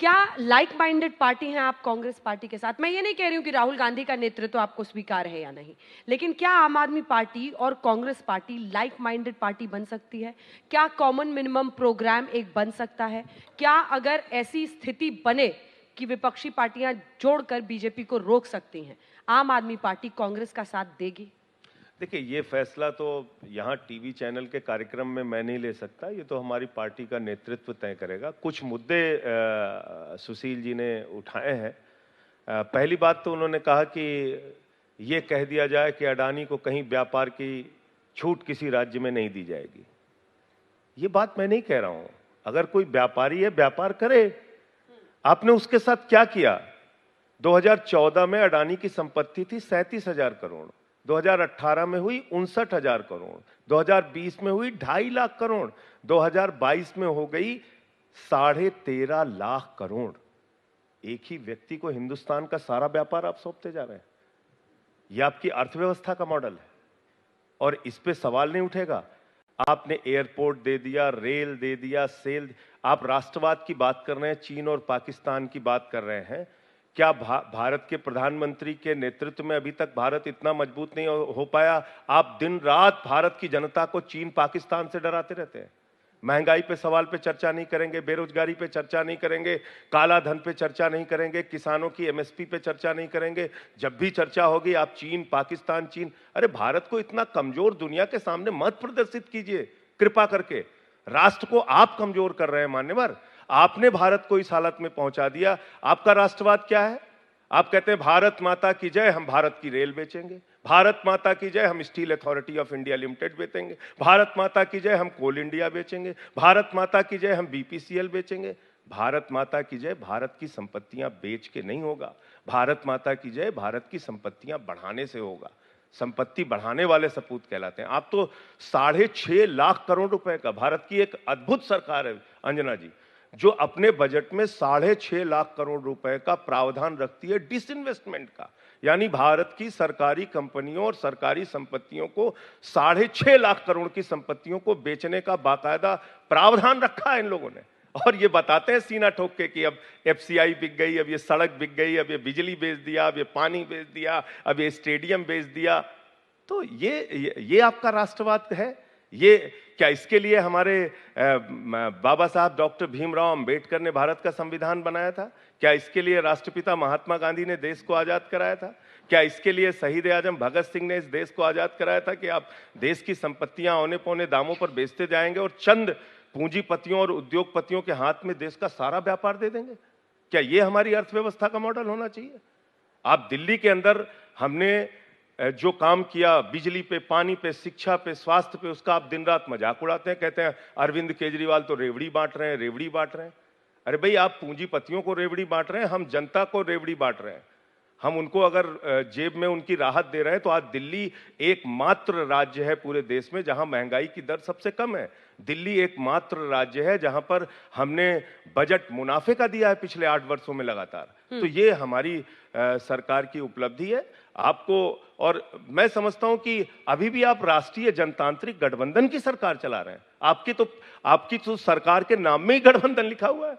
क्या like minded party हैं आप कांग्रेस पार्टी के साथ? मैं ये नहीं कह रही हूं कि राहुल गांधी का नेतृत्व आपको स्वीकार है या नहीं, लेकिन क्या आम आदमी पार्टी और Congress party like minded party बन सकती है? क्या कॉमन मिनिमम प्रोग्राम एक बन सकता है? क्या अगर ऐसी स्थिति बने कि विपक्षी पार्टियां जोड़कर बीजेपी को रोक सकती हैं, आम आदमी पार्टी कांग्रेस का साथ देगी? देखिए, ये फैसला तो यहाँ टीवी चैनल के कार्यक्रम में मैं नहीं ले सकता। ये तो हमारी पार्टी का नेतृत्व तय करेगा। कुछ मुद्दे सुशील जी ने उठाए हैं। पहली बात तो उन्होंने कहा कि ये कह दिया जाए कि अडानी को कहीं व्यापार की छूट किसी राज्य में नहीं दी जाएगी। ये बात मैं नहीं कह रहा हूं। अगर कोई व्यापारी है, व्यापार करे। आपने उसके साथ क्या किया? 2014 में अडानी की संपत्ति थी 37,000 करोड़, 2018 में हुई 59,000 करोड़, 2020 में हुई 2.5 लाख करोड़, 2022 में हो गई 13.5 लाख करोड़। एक ही व्यक्ति को हिंदुस्तान का सारा व्यापार आप सौंपते जा रहे हैं। यह आपकी अर्थव्यवस्था का मॉडल है और इस पे सवाल नहीं उठेगा। आपने एयरपोर्ट दे दिया, रेल दे दिया, सेल। आप राष्ट्रवाद की बात कर रहे हैं, चीन और पाकिस्तान की बात कर रहे हैं। क्या भारत के प्रधानमंत्री के नेतृत्व में अभी तक भारत इतना मजबूत नहीं हो पाया? आप दिन रात भारत की जनता को चीन पाकिस्तान से डराते रहते हैं। महंगाई पे सवाल पे चर्चा नहीं करेंगे, बेरोजगारी पे चर्चा नहीं करेंगे, काला धन पे चर्चा नहीं करेंगे, किसानों की एमएसपी पे चर्चा नहीं करेंगे। जब भी चर्चा होगी आप चीन, पाकिस्तान, चीन। अरे भारत को इतना कमजोर दुनिया के सामने मत प्रदर्शित कीजिए कृपा करके। राष्ट्र को आप कमजोर कर रहे हैं मान्यवर। आपने भारत को इस हालत में पहुंचा दिया। आपका राष्ट्रवाद क्या है? आप कहते हैं भारत माता की जय, हम भारत की रेल बेचेंगे। भारत माता की जय, हम steel authority of India limited बेचेंगे। भारत माता की जय, हम कोल इंडिया बेचेंगे। भारत माता की जय, हम बीपीसीएल बेचेंगे। भारत माता की जय भारत की संपत्तियां बेच के नहीं होगा। भारत माता की जय भारत की संपत्तियां बढ़ाने से होगा। संपत्ति बढ़ाने वाले सपूत कहलाते हैं। आप तो 6.5 लाख करोड़ रुपए का, भारत की एक अद्भुत सरकार है अंजना जी, जो अपने बजट में 6.5 लाख करोड़ रुपए का प्रावधान रखती है डिसइन्वेस्टमेंट का। यानी भारत की सरकारी कंपनियों और सरकारी संपत्तियों को 6.5 लाख करोड़ की संपत्तियों को बेचने का बाकायदा प्रावधान रखा है इन लोगों ने। और ये बताते हैं सीना ठोक के कि अब एफसीआई बिक गई, अब ये सड़क बिक गई, अब ये बिजली बेच दिया, अब ये पानी बेच दिया, अब ये स्टेडियम बेच दिया। तो ये आपका राष्ट्रवाद है? ये क्या इसके लिए हमारे बाबा साहब डॉक्टर भीमराव अंबेडकर ने भारत का संविधान बनाया था? क्या इसके लिए राष्ट्रपिता महात्मा गांधी ने देश को आजाद कराया था? क्या इसके लिए शहीद आजम भगत सिंह ने इस देश को आजाद कराया था कि आप देश की संपत्तियां औने पौने दामों पर बेचते जाएंगे और चंद पूंजीपतियों और उद्योगपतियों के हाथ में देश का सारा व्यापार दे देंगे? क्या ये हमारी अर्थव्यवस्था का मॉडल होना चाहिए? आप दिल्ली के अंदर हमने जो काम किया, बिजली पे, पानी पे, शिक्षा पे, स्वास्थ्य पे, उसका आप दिन रात मजाक उड़ाते हैं। कहते हैं अरविंद केजरीवाल तो रेवड़ी बांट रहे हैं, रेवड़ी बांट रहे हैं। अरे भाई, आप पूंजीपतियों को रेवड़ी बांट रहे हैं, हम जनता को रेवड़ी बांट रहे हैं। हम उनको अगर जेब में उनकी राहत दे रहे हैं तो आज दिल्ली एकमात्र राज्य है पूरे देश में जहां महंगाई की दर सबसे कम है। दिल्ली एकमात्र राज्य है जहां पर हमने बजट मुनाफे का दिया है पिछले 8 वर्षों में लगातार। तो ये हमारी सरकार की उपलब्धि है। आपको, और मैं समझता हूं कि अभी भी आप राष्ट्रीय जनतांत्रिक गठबंधन की सरकार चला रहे हैं। आपकी तो सरकार के नाम में ही गठबंधन लिखा हुआ है।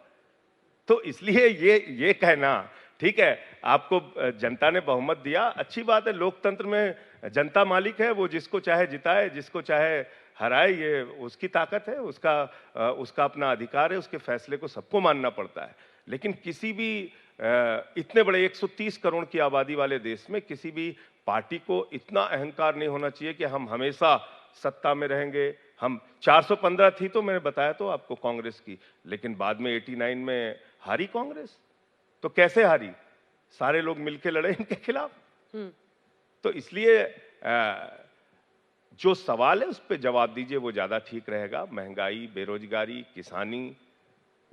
तो इसलिए ये कहना, ठीक है, आपको जनता ने बहुमत दिया, अच्छी बात है। लोकतंत्र में जनता मालिक है, वो जिसको चाहे जिताए, जिसको चाहे हराए, ये उसकी ताकत है, उसका अपना अधिकार है, उसके फैसले को सबको मानना पड़ता है। लेकिन किसी भी इतने बड़े 130 करोड़ की आबादी वाले देश में किसी भी पार्टी को इतना अहंकार नहीं होना चाहिए कि हम हमेशा सत्ता में रहेंगे। हम 415 थी तो मैंने बताया तो आपको कांग्रेस की, लेकिन बाद में 89 में हारी कांग्रेस। तो कैसे हारी? सारे लोग मिलकर लड़े इनके खिलाफ। तो इसलिए जो सवाल है उस पर जवाब दीजिए, वो ज्यादा ठीक रहेगा। महंगाई, बेरोजगारी, किसानी,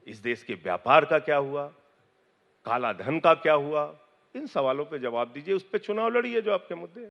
इस देश के व्यापार का क्या हुआ, काला धन का क्या हुआ, इन सवालों पे जवाब दीजिए, उस पे चुनाव लड़िए जो आपके मुद्दे हैं।